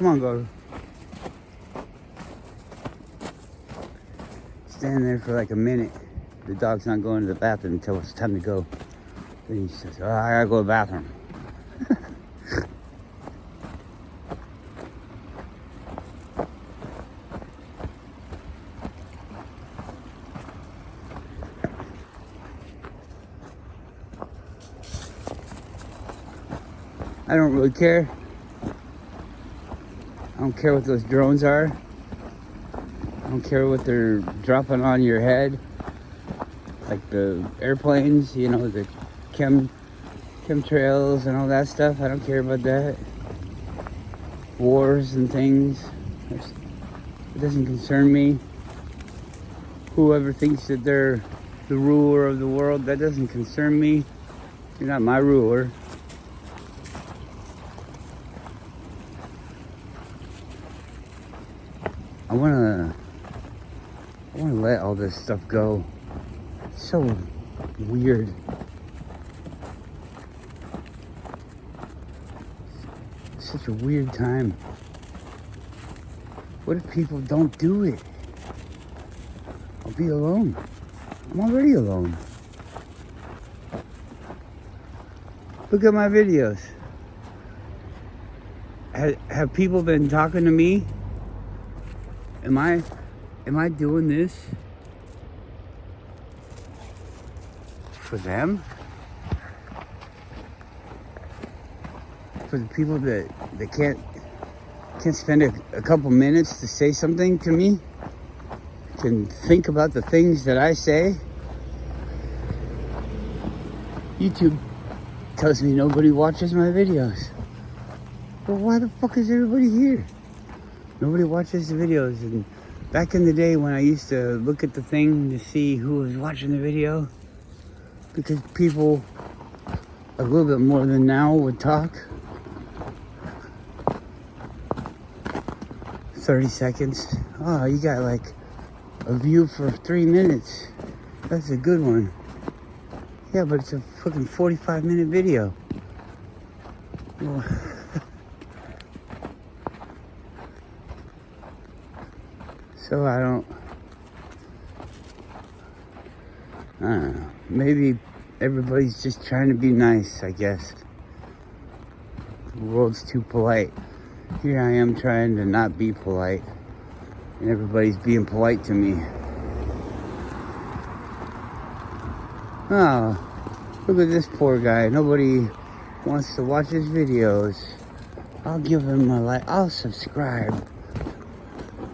Come on, go. Stand there for like a minute. The dog's not going to the bathroom until it's time to go. Then he says, oh, I gotta go to the bathroom. I don't really care. I don't care what those drones are. I don't care what they're dropping on your head. Like the airplanes, you know, the chemtrails and all that stuff. I don't care about that. Wars and things. It doesn't concern me. Whoever thinks that they're the ruler of the world, that doesn't concern me. You're not my ruler. I wanna let all this stuff go. It's so weird. It's such a weird time. What if people don't do it? I'll be alone. I'm already alone. Look at my videos. Have people been talking to me? Am I doing this for them? For the people that can't spend a couple minutes to say something to me? Can think about the things that I say? YouTube tells me nobody watches my videos. Well, why the fuck is everybody here? Nobody watches the videos. And back in the day when I used to look at the thing to see who was watching the video, because people a little bit more than now would talk. 30 seconds. Oh, you got like a view for 3 minutes. That's a good one. Yeah, but it's a fucking 45-minute video. Well, so I don't know. Maybe everybody's just trying to be nice, I guess. The world's too polite. Here I am trying to not be polite, and everybody's being polite to me. Oh, look at this poor guy. Nobody wants to watch his videos. I'll give him a like. I'll subscribe.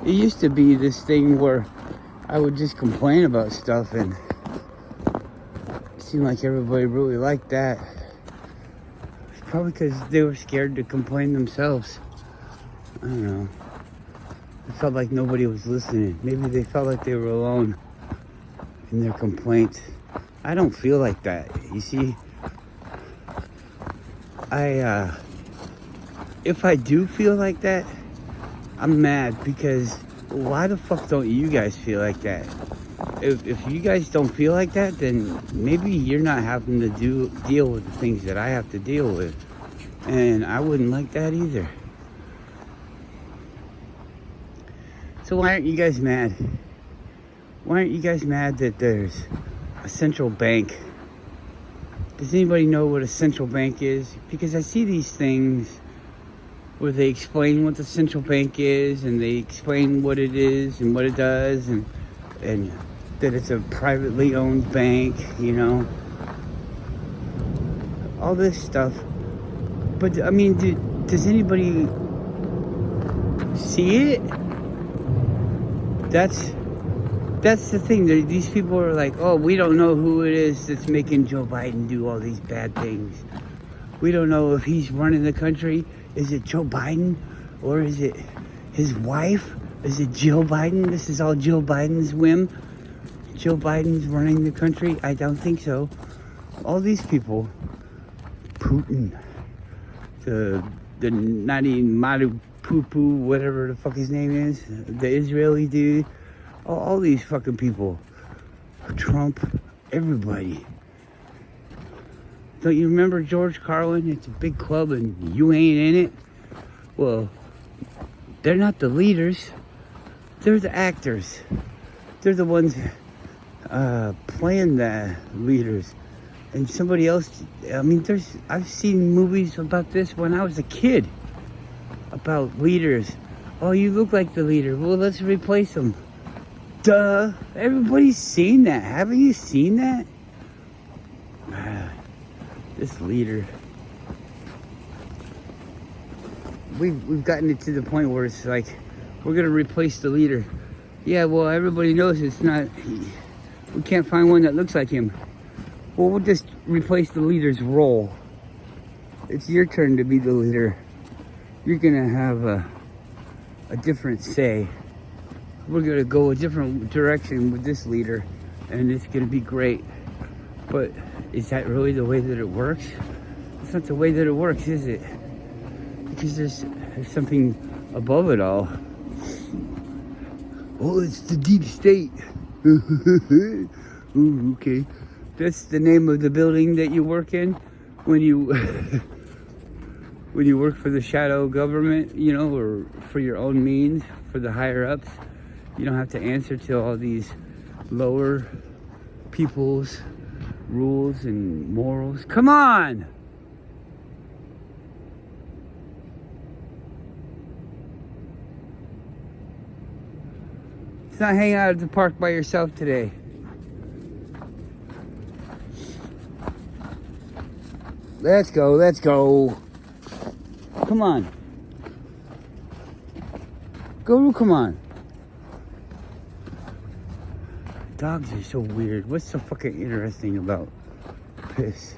It used to be this thing where I would just complain about stuff, and it seemed like everybody really liked that. It's probably because they were scared to complain themselves. I don't know. It felt like nobody was listening. Maybe they felt like they were alone in their complaints. I don't feel like that. You see, if I do feel like that, I'm mad, because why the fuck don't you guys feel like that? If you guys don't feel like that, then maybe you're not having to deal with the things that I have to deal with. And I wouldn't like that either. So why aren't you guys mad? Why aren't you guys mad that there's a central bank? Does anybody know what a central bank is? Because I see these things where they explain what the central bank is, and they explain what it is and what it does, and that it's a privately owned bank, you know, all this stuff. But I mean, does anybody see it? That's the thing. These people are like, oh, we don't know who it is that's making Joe Biden do all these bad things. We don't know if he's running the country. Is it Joe Biden, or is it his wife? Is it Jill Biden? This is all Jill Biden's whim. Joe Biden's running the country? I don't think so. All these people, Putin, the Nadi Madu Poo-Poo, whatever the fuck his name is, the Israeli dude, all these fucking people, Trump, everybody. Don't you remember George Carlin? It's a big club and you ain't in it. Well, They're not the leaders. They're the actors. They're the ones playing the leaders. And somebody else, I mean, I've seen movies about this when I was a kid. About leaders. Oh, you look like the leader. Well, let's replace them. Duh. Everybody's seen that. Haven't you seen that? This leader. We've gotten it to the point where it's like, we're going to replace the leader. Yeah, well, everybody knows it's not. We can't find one that looks like him. Well, we'll just replace the leader's role. It's your turn to be the leader. You're going to have a different say. We're going to go a different direction with this leader, and it's going to be great. But is that really the way that it works? It's not the way that it works, is it? Because there's something above it all. Oh, it's the deep state. Ooh, okay. That's the name of the building that you work in when you when you work for the shadow government, you know, or for your own means, for the higher ups. You don't have to answer to all these lower people's rules and morals. Come on! It's not hanging out at the park by yourself today. Let's go, let's go. Come on. Go, come on. Dogs are so weird. What's so fucking interesting about this?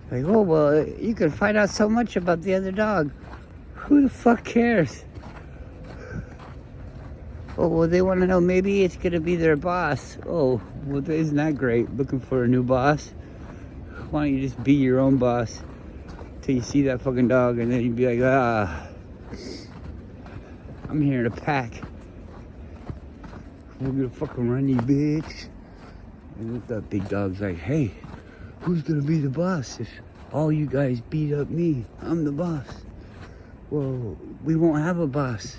Like, oh, well, you can find out so much about the other dog. Who the fuck cares? Oh, well, they want to know maybe it's going to be their boss. Oh, well, isn't that great? Looking for a new boss? Why don't you just be your own boss till you see that fucking dog, and then you'd be like, ah, I'm here to pack. We're gonna fucking run you, bitch. And that big dog's like, hey, who's gonna be the boss if all you guys beat up me? I'm the boss. Well, we won't have a boss.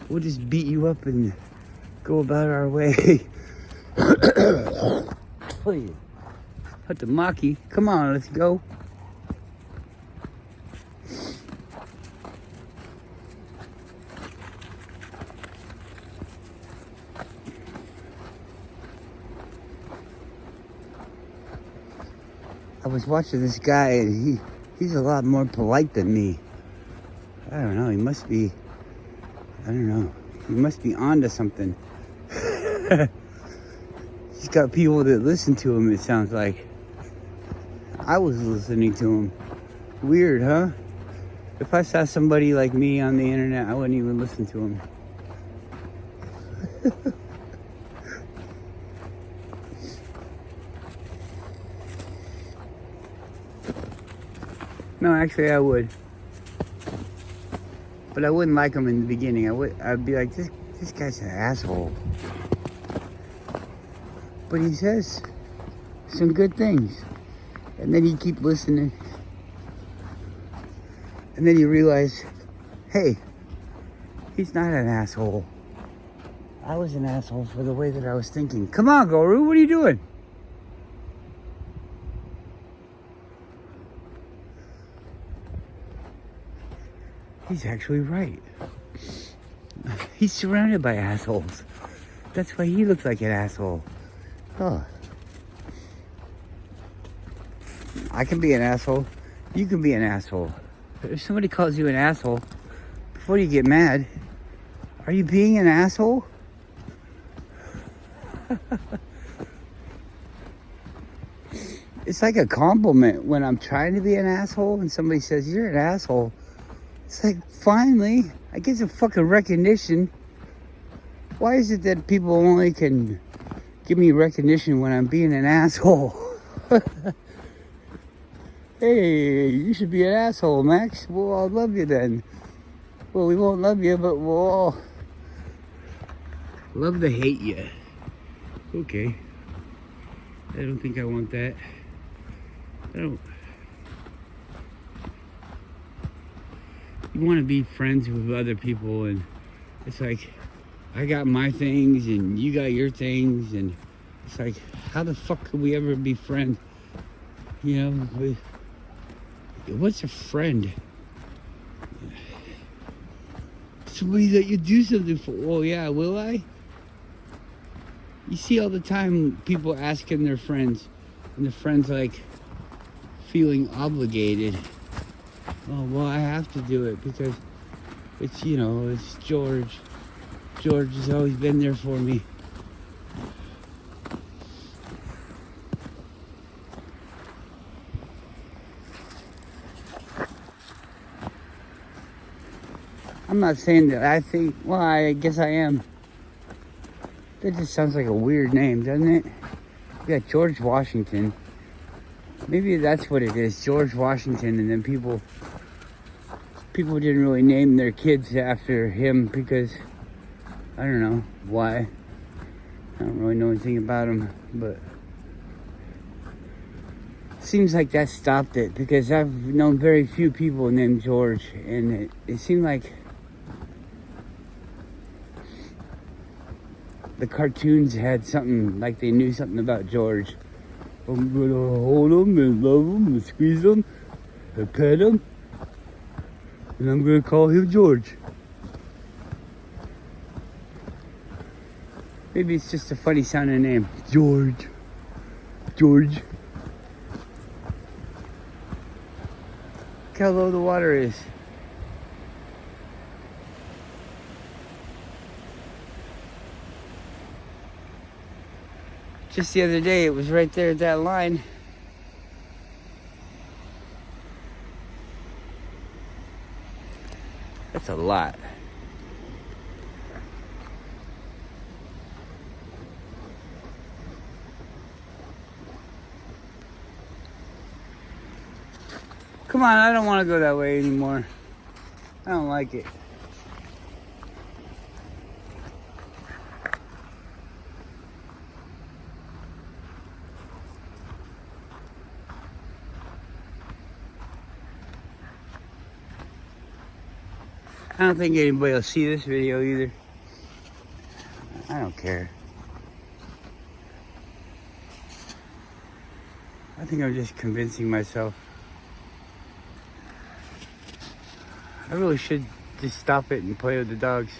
We'll just beat you up and go about our way. Please. Put the Maki. Come on, let's go. I was watching this guy, and he's a lot more polite than me. I don't know, he must be, I don't know, he must be onto something. He's got people that listen to him, it sounds like. I was listening to him. Weird, huh? If I saw somebody like me on the internet, I wouldn't even listen to him. No, actually I would. But I wouldn't like him in the beginning. I'd be like, this guy's an asshole. But he says some good things. And then you keep listening. And then you realize, hey, he's not an asshole. I was an asshole for the way that I was thinking. Come on, Guru, what are you doing? He's actually right. He's surrounded by assholes. That's why he looks like an asshole. Oh. I can be an asshole. You can be an asshole. If somebody calls you an asshole, before you get mad, are you being an asshole? It's like a compliment when I'm trying to be an asshole and somebody says, you're an asshole. It's like, finally, I get some fucking recognition. Why is it that people only can give me recognition when I'm being an asshole? Hey, you should be an asshole, Max. We'll all love you then. Well, we won't love you, but we'll all love to hate you. Okay. I don't think I want that. I don't. You want to be friends with other people and It's like, I got my things and you got your things, and it's like, how the fuck could we ever be friends? You know, what's a friend? Somebody that you do something for. Well, yeah, will I? You see all the time people asking their friends, and the friends like feeling obligated. Oh, well, I have to do it because it's, you know, it's George. George has always been there for me. I'm not saying that I think, well, I guess I am. That just sounds like a weird name, doesn't it? We got George Washington. Maybe that's what it is, George Washington, and then people didn't really name their kids after him because, I don't know why. I don't really know anything about him, but seems like that stopped it because I've known very few people named George, and it seemed like the cartoons had something, like they knew something about George. I'm gonna hold him and love him and squeeze him and pet him, and I'm gonna call him George. Maybe it's just a funny sounding name. George. George. Look how low the water is. Just the other day, it was right there at that line. That's a lot. Come on, I don't want to go that way anymore. I don't like it. I don't think anybody will see this video either. I don't care. I think I'm just convincing myself. I really should just stop it and play with the dogs.